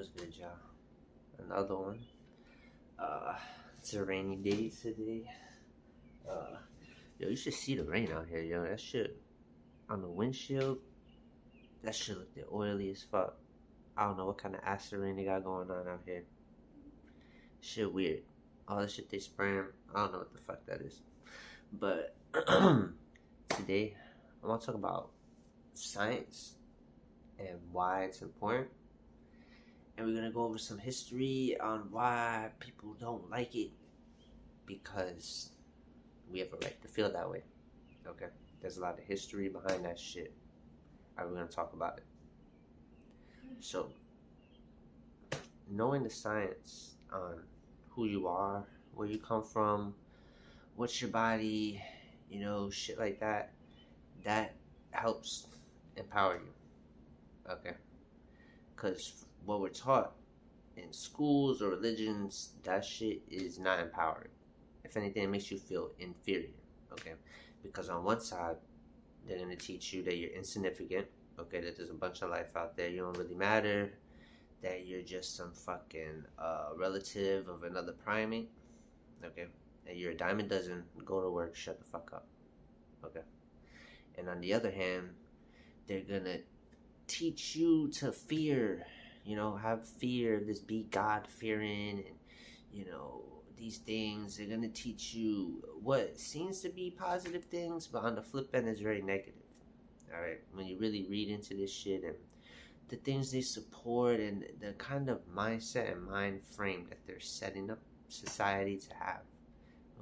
was good, y'all? Another one. Uh, it's a rainy day today. Uh, yo, you should see the rain out here, yo. That shit on the windshield. That shit looked oily as fuck. I don't know what kind of acid rain they got going on out here. Shit weird. All the shit they spraying. I don't know what the fuck that is. But today, I want to talk about science and why it's important. And we're going to go over some history on why people don't like it, because we have a right to feel that way. Okay? There's a lot of history behind that shit. Alright, we're going to talk about it. So, knowing the science on who you are, where you come from, what's your body, shit like that, that helps empower you. Okay? Because what we're taught in schools or religions, that shit is not empowering. If anything, it makes you feel inferior. Okay? Because on one side, they're going to teach you that you're insignificant. Okay? That there's a bunch of life out there. You don't really matter. That you're just some fucking relative of another primate. Okay? That you're a dime a dozen. Go to work. Shut the fuck up. Okay? And on the other hand, they're going to teach you to fear, have fear, this be God-fearing, and, these things. They're going to teach you what seems to be positive things, but on the flip end is very negative. All right? When you really read into this shit and the things they support and the kind of mindset and mind frame that they're setting up society to have.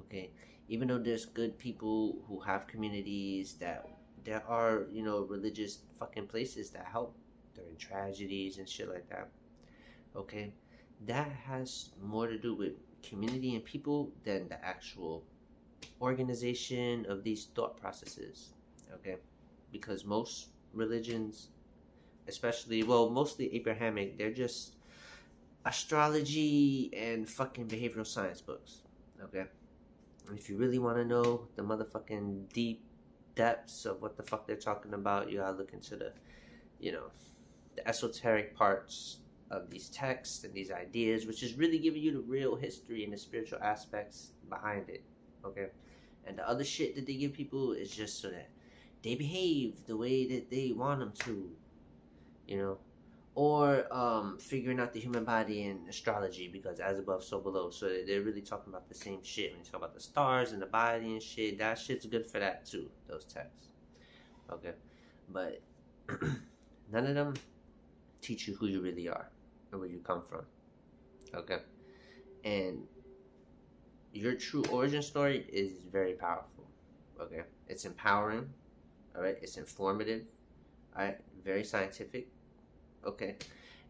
Okay? Even though there's good people who have communities, that there are, religious fucking places that help during tragedies and shit like that. Okay? That has more to do with community and people than the actual organization of these thought processes. Okay? Because most religions, mostly Abrahamic, they're just astrology and fucking behavioral science books. Okay? And if you really want to know the motherfucking deep depths of what the fuck they're talking about, you gotta look into the esoteric parts of these texts and these ideas, which is really giving you the real history and the spiritual aspects behind it. Okay? And the other shit that they give people is just so that they behave the way that they want them to, or figuring out the human body and astrology, because as above, so below. So they're really talking about the same shit. When you talk about the stars and the body and shit, that shit's good for that too, those texts. Okay? But none of them teach you who you really are and where you come from. Okay? And your true origin story is very powerful. Okay? It's empowering. Alright? It's informative. Alright? Very scientific. Okay?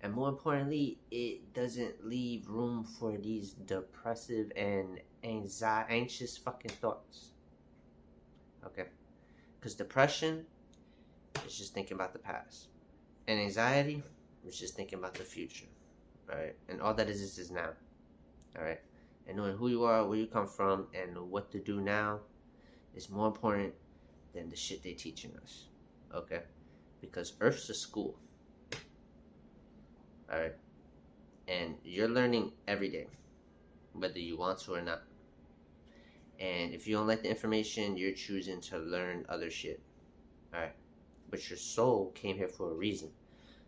And more importantly, it doesn't leave room for these depressive and anxious fucking thoughts. Okay? Because depression is just thinking about the past. And anxiety is just thinking about the future. Alright? And all that is now. Alright? And knowing who you are, where you come from, and what to do now is more important than the shit they're teaching us. Okay? Because Earth's a school. Alright? And you're learning every day, whether you want to or not. And if you don't like the information, you're choosing to learn other shit. Alright? But your soul came here for a reason.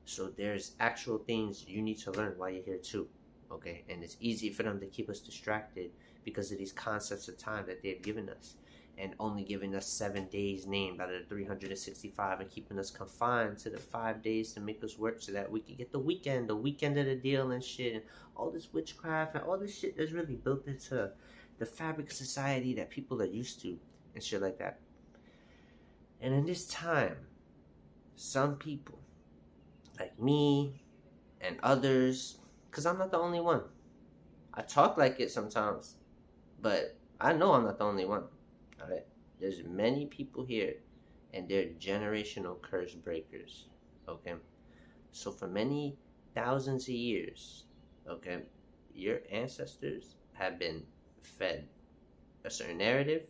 So there's actual things you need to learn while you're here too. Okay? And it's easy for them to keep us distracted because of these concepts of time that they've given us. And only giving us 7 days named out of the 365, and keeping us confined to the 5 days to make us work so that we can get the weekend of the deal and shit, and all this witchcraft and all this shit that's really built into the fabric of society that people are used to and shit like that. And in this time, some people like me and others, because I'm not the only one. I talk like it sometimes, but I know I'm not the only one. Alright, there's many people here, and they're generational curse breakers. Okay, so for many thousands of years, okay, your ancestors have been fed a certain narrative,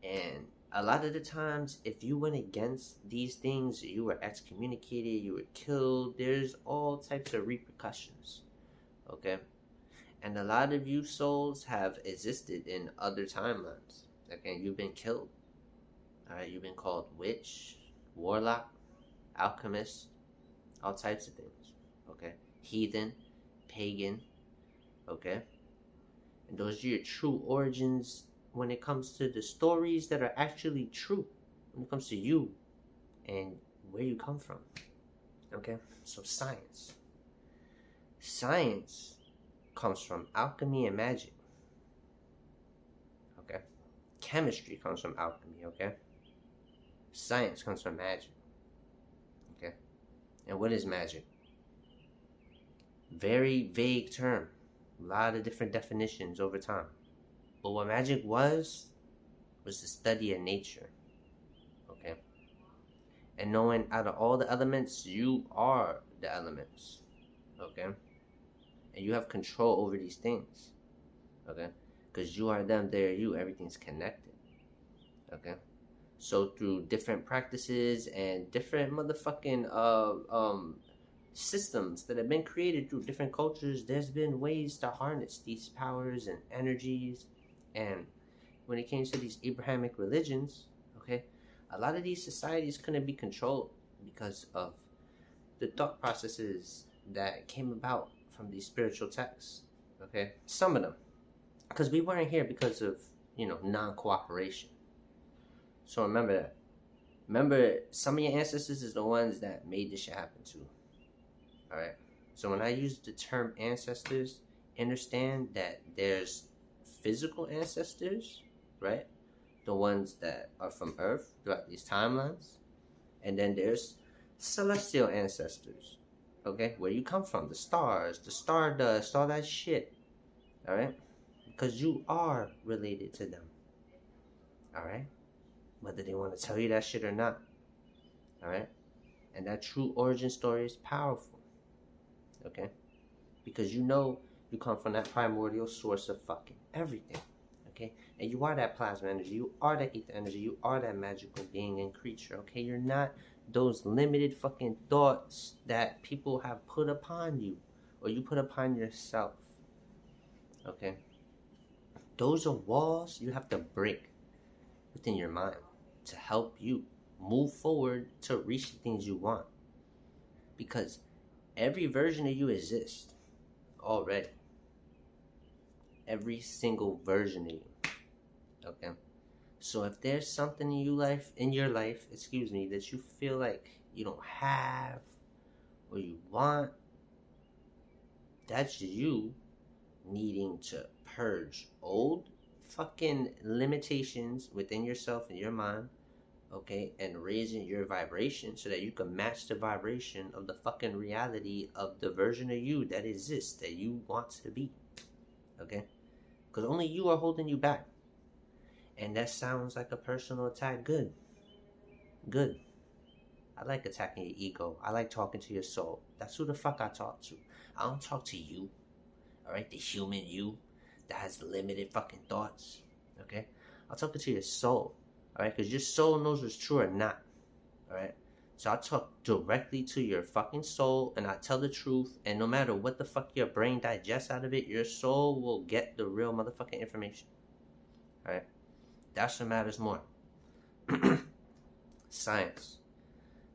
and a lot of the times, if you went against these things, you were excommunicated, you were killed. There's all all types of repercussions. Okay? And a lot of you souls have existed in other timelines. Okay? You've been killed. Alright? You've been called witch, warlock, alchemist, all types of things. Okay? Heathen, pagan. Okay? And those are your true origins when it comes to the stories that are actually true. When it comes to you and where you come from. Okay? So science. Science comes from alchemy and magic. Okay? Chemistry comes from alchemy, okay? Science comes from magic. Okay? And what is magic? Very vague term. A lot of different definitions over time. But what magic was the study of nature. Okay? And knowing out of all the elements, you are the elements. Okay? And you have control over these things. Okay? Because you are them, they are you. Everything's connected. Okay? So through different practices and different motherfucking systems that have been created through different cultures, there's been ways to harness these powers and energies. And when it came to these Abrahamic religions, okay, a lot of these societies couldn't be controlled because of the thought processes that came about from these spiritual texts. Okay, some of them, because we weren't here because of non-cooperation. So remember that. Remember, some of your ancestors is the ones that made this shit happen too. Alright? So when I use the term ancestors, understand that there's physical ancestors, right? The ones that are from Earth throughout these timelines. And then there's celestial ancestors. Okay? Where you come from. The stars, the stardust, all that shit. Alright? Because you are related to them. Alright? Whether they want to tell you that shit or not. Alright? And that true origin story is powerful. Okay? Because you come from that primordial source of fucking everything. Okay? And you are that plasma energy. You are that ether energy. You are that magical being and creature. Okay? You're not those limited fucking thoughts that people have put upon you. Or you put upon yourself. Okay? Those are walls you have to break within your mind to help you move forward to reach the things you want. Because every version of you exists already. Every single version of you. Okay? So if there's something in your life, that you feel like you don't have or you want, that's you needing to purge old fucking limitations within yourself and your mind, okay, and raising your vibration so that you can match the vibration of the fucking reality of the version of you that exists, that you want to be, okay? Because only you are holding you back. And that sounds like a personal attack. Good. I like attacking your ego. I like talking to your soul. That's who the fuck I talk to. I don't talk to you, alright, the human you that has limited fucking thoughts, okay? I'll talk to your soul, alright? Because your soul knows what's true or not, alright? So I talk directly to your fucking soul, and I tell the truth, and no matter what the fuck your brain digests out of it, your soul will get the real motherfucking information, alright? That's what matters more. Science.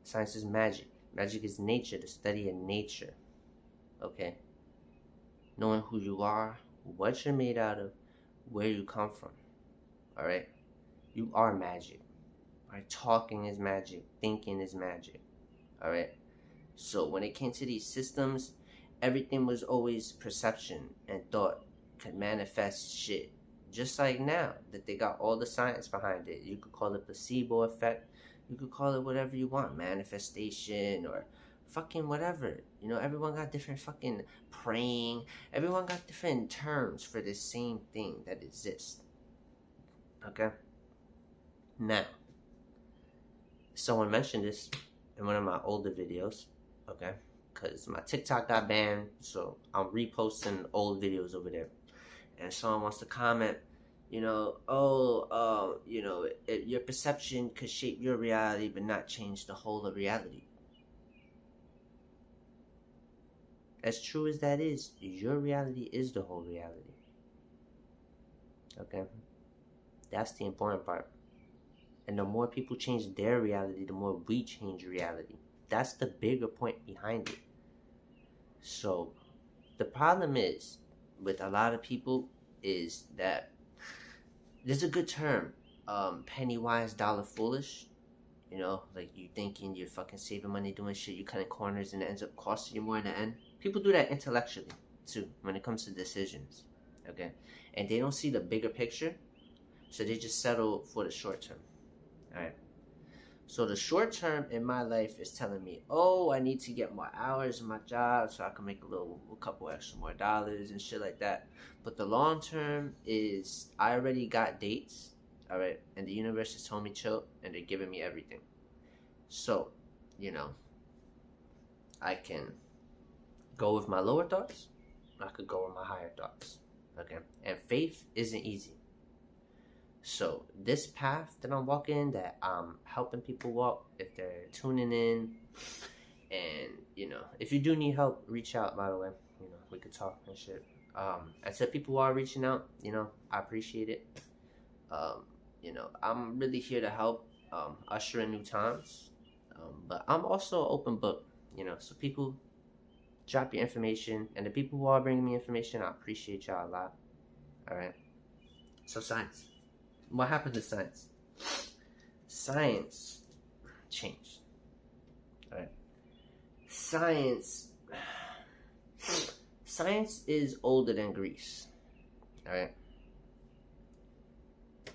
Science is magic. Magic is nature, the study of nature, okay? Knowing who you are, what you're made out of, where you come from. Alright? You are magic. Alright? Talking is magic. Thinking is magic. Alright? So when it came to these systems, everything was always perception and thought could manifest shit. Just like now that they got all the science behind it. You could call it placebo effect. You could call it whatever you want. Manifestation or fucking whatever. Everyone got different fucking praying. Everyone got different terms for the same thing that exists. Okay? Now, someone mentioned this in one of my older videos. Okay? Because my TikTok got banned, so I'm reposting old videos over there. And someone wants to comment, your perception could shape your reality but not change the whole of reality. As true as that is, your reality is the whole reality. Okay? That's the important part. And the more people change their reality, the more we change reality. That's the bigger point behind it. So, the problem is, with a lot of people, is that there's a good term, penny wise, dollar foolish. You know, like you thinking you're fucking saving money doing shit, you cutting corners, and it ends up costing you more in the end. People do that intellectually too when it comes to decisions. Okay, and they don't see the bigger picture, so they just settle for the short term. All right. So the short term in my life is telling me, oh, I need to get more hours in my job so I can make a couple extra more dollars and shit like that. But the long term is I already got dates, all right, and the universe has told me chill, and they're giving me everything. So, you know, I can go with my lower thoughts, I could go with my higher thoughts, okay? And faith isn't easy. So this path that I'm walking, that I'm helping people walk, if they're tuning in, and you know, if you do need help, reach out. By the way, you know, we could talk and shit. I said people are reaching out. You know, I appreciate it. You know, I'm really here to help usher in new times, but I'm also an open book. You know, so people drop your information, and the people who are bringing me information, I appreciate y'all a lot. All right. So science. What happened to science? Science changed. All right. Science is older than Greece. All right.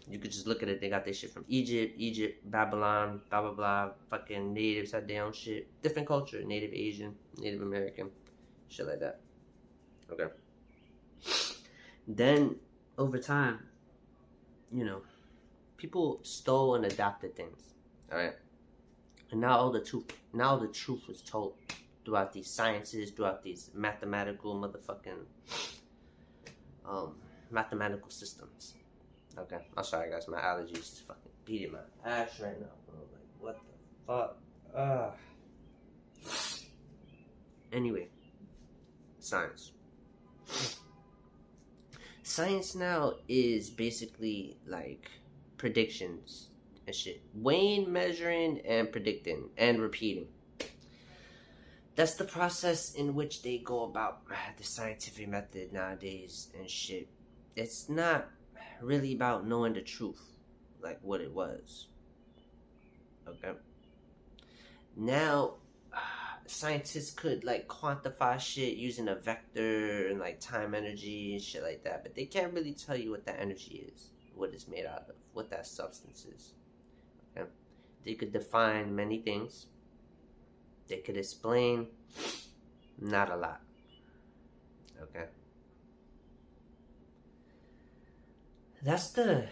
You could just look at it. They got their shit from Egypt, Babylon, blah blah blah. Fucking natives had their own shit. Different culture. Native Asian, Native American, shit like that. Okay. Then over time, you know, people stole and adopted things, all right? And now the truth was told throughout these sciences, throughout these mathematical motherfucking mathematical systems. Okay, I'm sorry guys, my allergies is fucking beating my ass right now, bro. Like, what the fuck? Anyway, science. Science now is basically like predictions and shit. Weighing, measuring, and predicting, and repeating. That's the process in which they go about the scientific method nowadays and shit. It's not really about knowing the truth, like what it was. Okay? Now, scientists could like quantify shit using a vector and like time, energy, and shit like that, but they can't really tell you what that energy is, what it's made out of, what that substance is. Okay? They could define many things. They could explain not a lot. Okay? That's the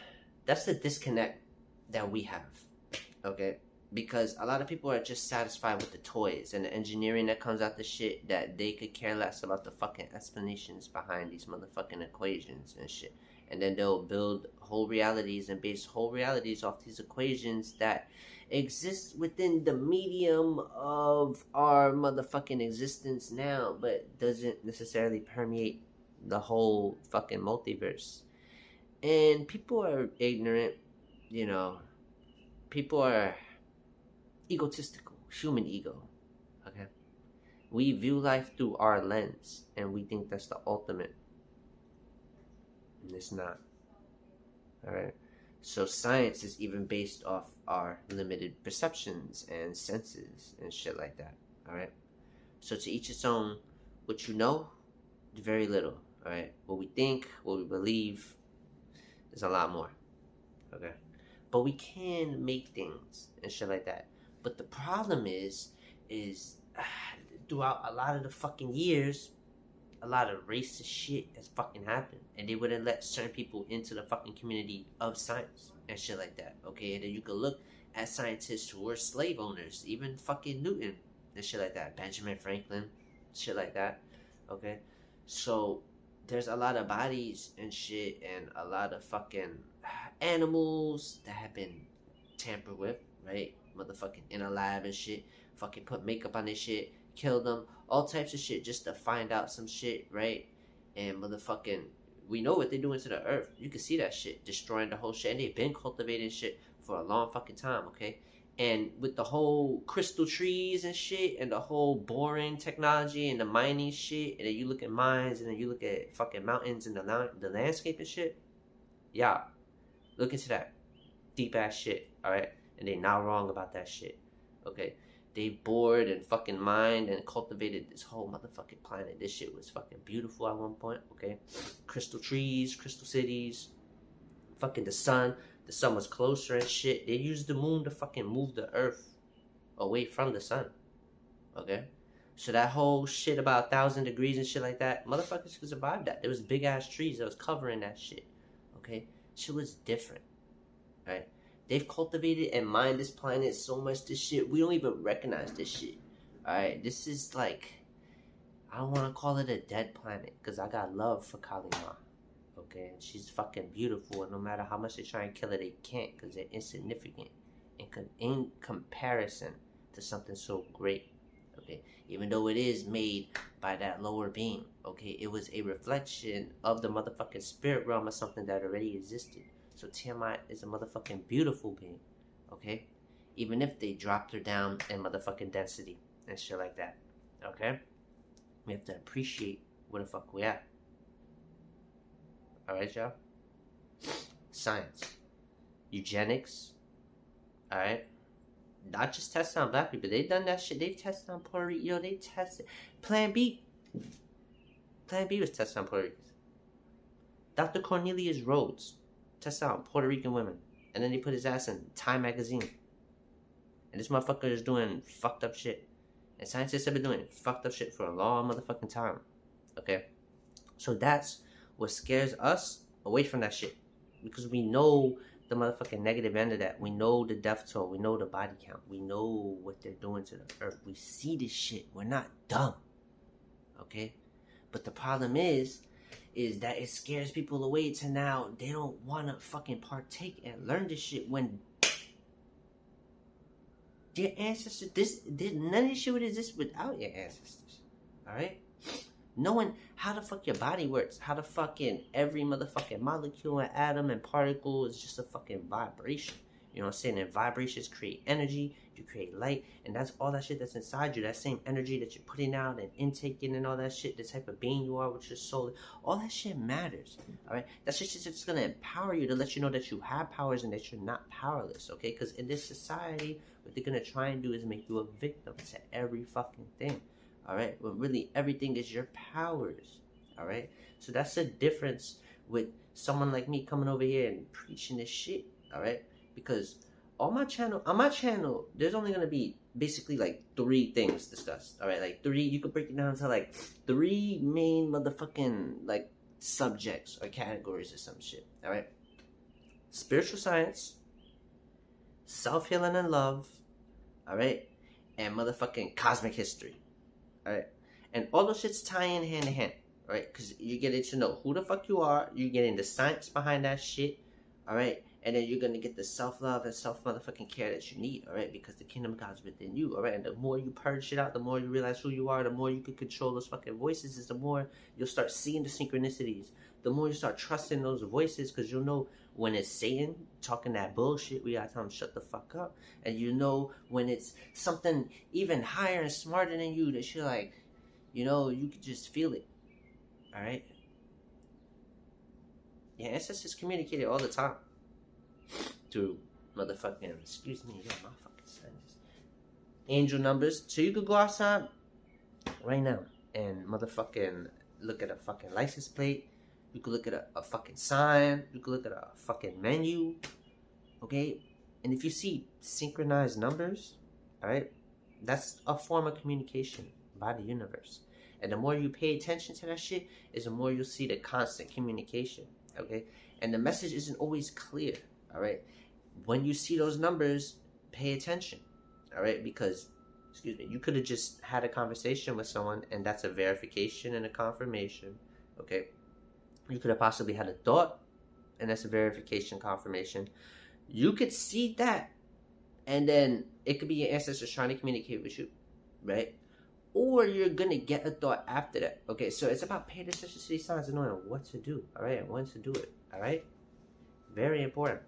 disconnect that we have. Okay? Because a lot of people are just satisfied with the toys and the engineering that comes out the shit, that they could care less about the fucking explanations behind these motherfucking equations and shit. And then they'll build whole realities and base whole realities off these equations that exist within the medium of our motherfucking existence now, but doesn't necessarily permeate the whole fucking multiverse. And people are ignorant, you know. People are egotistical, human ego. Okay, we view life through our lens, and we think that's the ultimate, and it's not. All right. So science is even based off our limited perceptions and senses and shit like that. All right. So to each its own. What you know, very little. All right. What we think, what we believe, is a lot more. Okay. But we can make things and shit like that. But the problem is throughout a lot of the fucking years, a lot of racist shit has fucking happened, and they wouldn't let certain people into the fucking community of science and shit like that. Okay, and then you could look at scientists who were slave owners, even fucking Newton and shit like that, Benjamin Franklin, shit like that. Okay, so there's a lot of bodies and shit, and a lot of fucking animals that have been tampered with, right? Motherfucking in a lab and shit, fucking put makeup on this shit, kill them, all types of shit just to find out some shit, right? And motherfucking, we know what they're doing to the earth. You can see that shit, destroying the whole shit. And they've been cultivating shit for a long fucking time, okay? And with the whole crystal trees and shit, and the whole boring technology and the mining shit, and then you look at mines, and then you look at fucking mountains and the landscape and shit, yeah, look into that deep ass shit, alright? And they're not wrong about that shit, okay? They bored and fucking mined and cultivated this whole motherfucking planet. This shit was fucking beautiful at one point, okay? Crystal trees, crystal cities, fucking the sun. The sun was closer and shit. They used the moon to fucking move the earth away from the sun, okay? So that whole shit about 1,000 degrees and shit like that, motherfuckers could survive that. There was big ass trees that was covering that shit, okay? Shit was different, right? They've cultivated and mined this planet so much, this shit, we don't even recognize this shit. Alright, this is like, I don't want to call it a dead planet, because I got love for Kalima. Okay, and she's fucking beautiful, and no matter how much they try and kill her, they can't, because they're insignificant in comparison to something so great. Okay, even though it is made by that lower being, okay, it was a reflection of the motherfucking spirit realm of something that already existed. So Tiamat is a motherfucking beautiful being, okay? Even if they dropped her down in motherfucking density and shit like that, okay? We have to appreciate where the fuck we at. Alright, y'all? Science. Eugenics. Alright? Not just testing on black people. They've done that shit. They've tested on Puerto Rico. Yo, they tested. Plan B. Plan B was tested on Puerto Ricans. Dr. Cornelius Rhodes tested on Puerto Rican women. And then they put his ass in Time magazine. And this motherfucker is doing fucked up shit. And scientists have been doing fucked up shit for a long motherfucking time. Okay? So that's what scares us away from that shit. Because we know the motherfucking negative end of that. We know the death toll. We know the body count. We know what they're doing to the earth. We see this shit. We're not dumb. Okay? But the problem is that it scares people away to now they don't want to fucking partake and learn this shit when their ancestors, none of this shit would exist without your ancestors. Alright? Knowing how the fuck your body works, how the fucking every motherfucking molecule and atom and particle is just a fucking vibration. You know what I'm saying? And vibrations create energy, you create light, and that's all that shit that's inside you. That same energy that you're putting out and intaking and all that shit, the type of being you are with your soul, all that shit matters. Alright? That shit's just gonna empower you to let you know that you have powers and that you're not powerless, okay? Because in this society, what they're gonna try and do is make you a victim to every fucking thing. Alright? When really everything is your powers. Alright? So that's the difference with someone like me coming over here and preaching this shit. Alright? Because on my channel, there's only gonna be basically like 3 things discussed. Alright, like 3, you could break it down to like 3 main motherfucking like subjects or categories or some shit. Alright? Spiritual science, self-healing and love, alright, and motherfucking cosmic history. Alright? And all those shits tie in hand in hand. Alright? Because you're getting to know who the fuck you are, you're getting the science behind that shit. Alright? And then you're going to get the self-love and self-motherfucking care that you need, alright? Because the kingdom of God is within you, alright? And the more you purge shit out, the more you realize who you are, the more you can control those fucking voices, is the more you'll start seeing the synchronicities. The more you start trusting those voices, because you'll know when it's Satan talking that bullshit, we gotta tell him shut the fuck up. And you know when it's something even higher and smarter than you that you're like, you know, you can just feel it, alright? Your ancestors communicated all the time. Through motherfucking, excuse me, yo, my fucking son just angel numbers. So you could go outside right now and motherfucking look at a fucking license plate. You could look at a fucking sign. You could look at a fucking menu. Okay? And if you see synchronized numbers, alright, that's a form of communication by the universe. And the more you pay attention to that shit, is the more you'll see the constant communication. Okay? And the message isn't always clear. Alright? When you see those numbers, pay attention. Alright? Because, excuse me, you could have just had a conversation with someone and that's a verification and a confirmation. Okay? You could have possibly had a thought and that's a verification, confirmation. You could see that and then it could be your ancestors trying to communicate with you. Right? or you're gonna get a thought after that. Okay, so it's about paying attention to these signs and knowing what to do, all right, and when to do it, all right? Very important.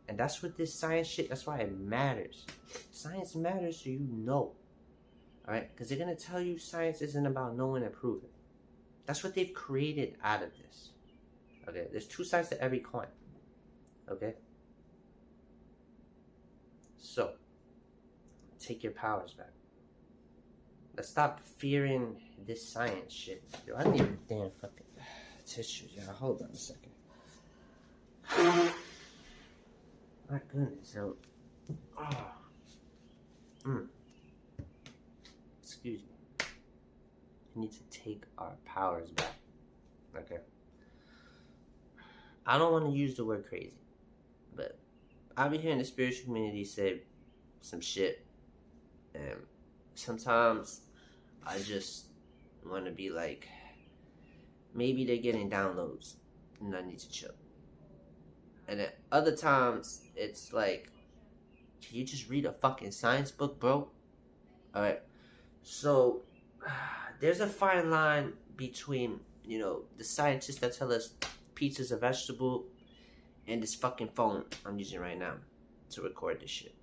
And that's what this science shit, that's why it matters. Science matters so you know, all right? Because they're gonna tell you science isn't about knowing and proving. That's what they've created out of this. Okay, there's two sides to every coin. Okay? So, take your powers back. Let's stop fearing this science shit. Yo, I need a damn fucking tissues, y'all. Hold on a second. My goodness, yo. Excuse me. We need to take our powers back. Okay? I don't want to use the word crazy, but I've been hearing the spiritual community say some shit, and sometimes I just want to be like, maybe they're getting downloads and I need to chill. And at other times, it's like, can you just read a fucking science book, bro? Alright, so there's a fine line between, the scientists that tell us pizza's a vegetable and this fucking phone I'm using right now to record this shit.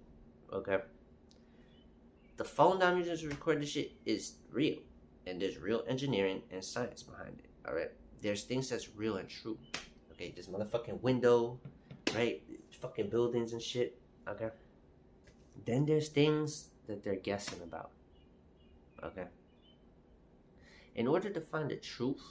Okay? The phone that I'm using to record this shit is real. And there's real engineering and science behind it. Alright? There's things that's real and true. Okay? This motherfucking window, right? Fucking buildings and shit. Okay? Then there's things that they're guessing about. Okay? In order to find the truth,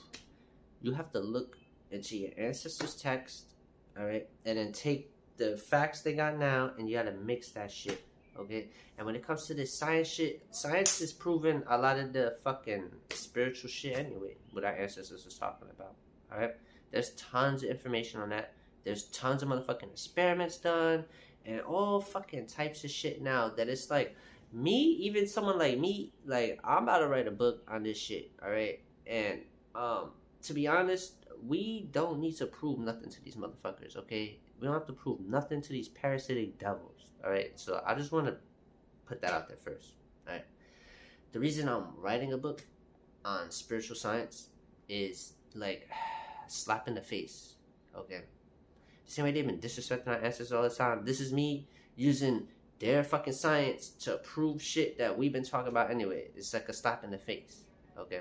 you have to look into your ancestors' text, alright, and then take the facts they got now and you gotta mix that shit, okay? And when it comes to this science shit, science is proving a lot of the fucking spiritual shit anyway, what our ancestors was talking about, alright? There's tons of information on that. There's tons of motherfucking experiments done and all fucking types of shit now that it's like, even someone like me, like, I'm about to write a book on this shit, alright? And, to be honest, we don't need to prove nothing to these motherfuckers, okay? We don't have to prove nothing to these parasitic devils, alright? So I just want to put that out there first, alright? The reason I'm writing a book on spiritual science is, like, slap in the face, okay? Same way they've been disrespecting our ancestors all the time. This is me using their fucking science to prove shit that we've been talking about anyway. It's like a slap in the face, okay?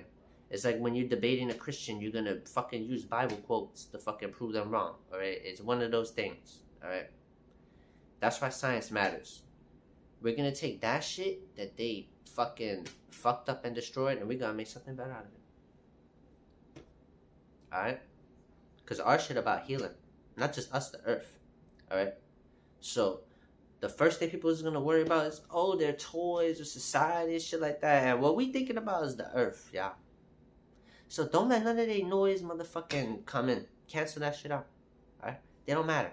It's like when you're debating a Christian, you're gonna fucking use Bible quotes to fucking prove them wrong, alright? It's one of those things, alright? That's why science matters. We're gonna take that shit that they fucking fucked up and destroyed, and we're gonna make something better out of it. Alright? Because our shit about healing. Not just us, the earth. Alright? So, the first thing people is gonna worry about is, oh, their toys or society and shit like that. And what we thinking about is the earth, y'all. So don't let none of that noise motherfucking come in. Cancel that shit out. Alright? They don't matter.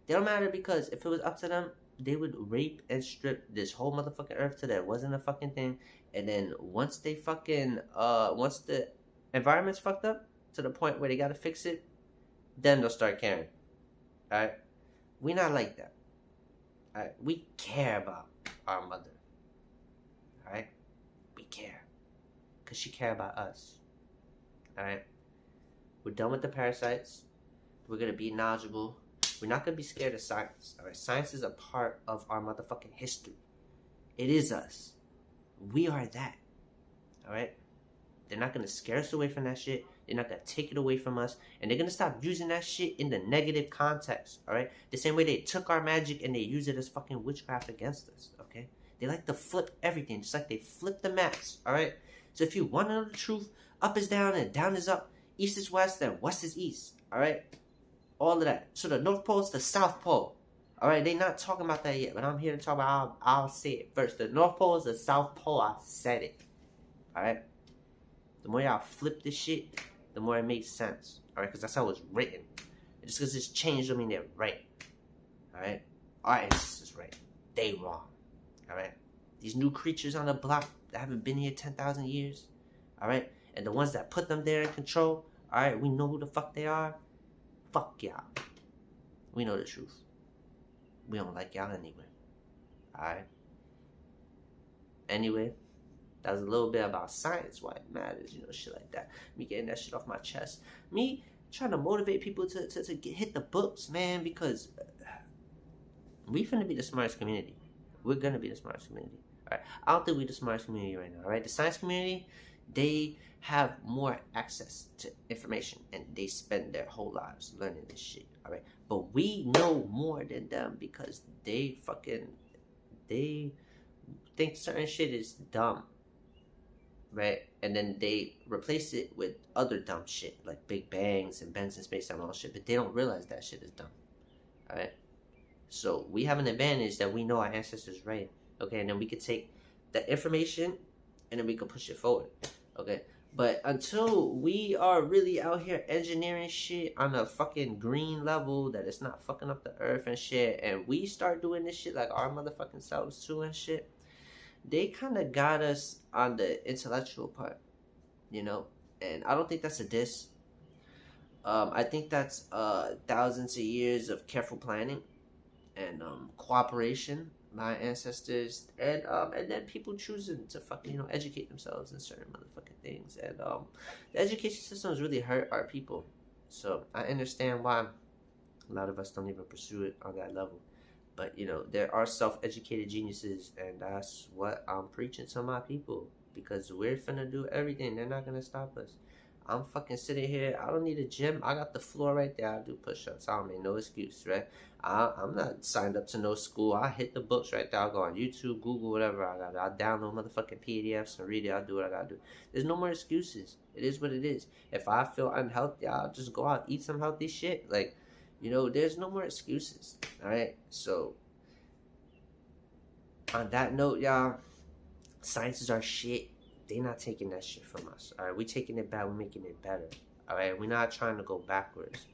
They don't matter because if it was up to them, they would rape and strip this whole motherfucking earth till there wasn't a fucking thing. And then once they fucking, once the environment's fucked up to the point where they gotta fix it, then they'll start caring. Alright? We not like that. Alright? We care about our mother. Alright? We care. Because she care about us. Alright? We're done with the parasites. We're going to be knowledgeable. We're not going to be scared of science. Alright? Science is a part of our motherfucking history. It is us. We are that. Alright? They're not going to scare us away from that shit. They're not going to take it away from us. And they're going to stop using that shit in the negative context. Alright? The same way they took our magic and they use it as fucking witchcraft against us. Okay? They like to flip everything. Just like they flip the maps. Alright? So if you want to know the truth, up is down and down is up. East is west and west is east. Alright? All of that. So the North Pole is the South Pole. Alright? They're not talking about that yet. But I'm here to talk about I'll say it first. The North Pole is the South Pole. I said it. Alright? The more y'all flip this shit, the more it makes sense. Alright? Because that's how it's written. Just because it's changed don't mean they're right. Alright? Our ancestors right. They wrong. Alright? These new creatures on the block that haven't been here 10,000 years. Alright? And the ones that put them there in control. Alright? We know who the fuck they are. Fuck y'all. We know the truth. We don't like y'all anyway. Alright? Anyway, That was a little bit about science, why it matters, shit like that. Me getting that shit off my chest. Me trying to motivate people to hit the books, man, because we finna be the smartest community. We're gonna be the smartest community. All right. I don't think we're the smartest community right now. All right. The science community, they have more access to information and they spend their whole lives learning this shit. All right. But we know more than them because they think certain shit is dumb. Right. And then they replace it with other dumb shit like Big Bangs and Benson space time and all shit. But they don't realize that shit is dumb. All right. So we have an advantage that we know our ancestors right. Okay, and then we could take the information and then we could push it forward. Okay, but until we are really out here engineering shit on a fucking green level that it's not fucking up the earth and shit, and we start doing this shit like our motherfucking selves too and shit, they kind of got us on the intellectual part, and I don't think that's a diss. I think that's thousands of years of careful planning and cooperation by ancestors, and then people choosing to fucking educate themselves in certain motherfucking things, and the education systems really hurt our people. So I understand why a lot of us don't even pursue it on that level. But there are self-educated geniuses, and that's what I'm preaching to my people, because we're finna do everything. They're not gonna stop us. I'm fucking sitting here. I don't need a gym. I got the floor right there. I do push-ups. I don't make no excuse, right? I'm not signed up to no school. I hit the books right there. I'll go on YouTube, Google, whatever I got. I'll download motherfucking PDFs and read it. I'll do what I gotta do. There's no more excuses. It is what it is. If I feel unhealthy, I'll just go out, eat some healthy shit. Like, there's no more excuses. All right? So, on that note, y'all, science is our shit. They not taking that shit from us. All right, we taking it back. We're making it better. All right, we're not trying to go backwards.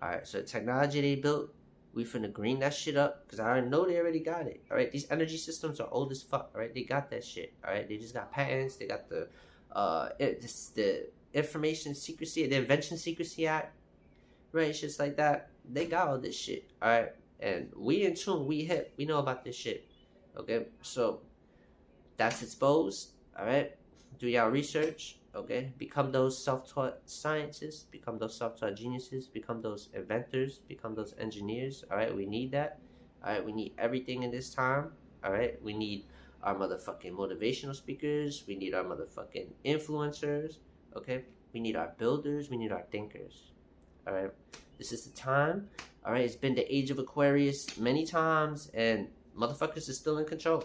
All right, so the technology they built, we finna green that shit up because I already know they already got it. All right, these energy systems are old as fuck. All right, they got that shit. All right, they just got patents. They got the Information Secrecy, the Invention Secrecy Act, right? Shits like that. They got all this shit. All right, and we in tune. We hip. We know about this shit. Okay, so that's exposed. All right. Do y'all research, okay? Become those self-taught scientists, become those self-taught geniuses, become those inventors, become those engineers, all right? We need that, all right? We need everything in this time, all right? We need our motherfucking motivational speakers. We need our motherfucking influencers, okay? We need our builders. We need our thinkers, all right? This is the time, all right? It's been the age of Aquarius many times, and motherfuckers is still in control.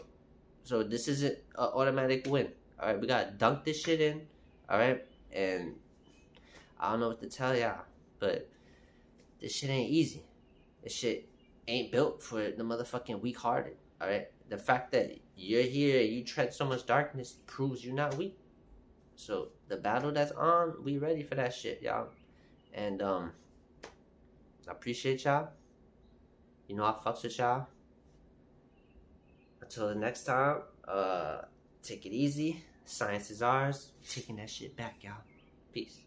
So this isn't an automatic win. All right, we gotta dunk this shit in. All right, and I don't know what to tell y'all, but this shit ain't easy. This shit ain't built for the motherfucking weak-hearted. All right, the fact that you're here and you tread so much darkness proves you're not weak. So the battle that's on, we ready for that shit, y'all. And I appreciate y'all. I fucks with y'all. Until the next time, take it easy. Science is ours. Taking that shit back, y'all. Peace.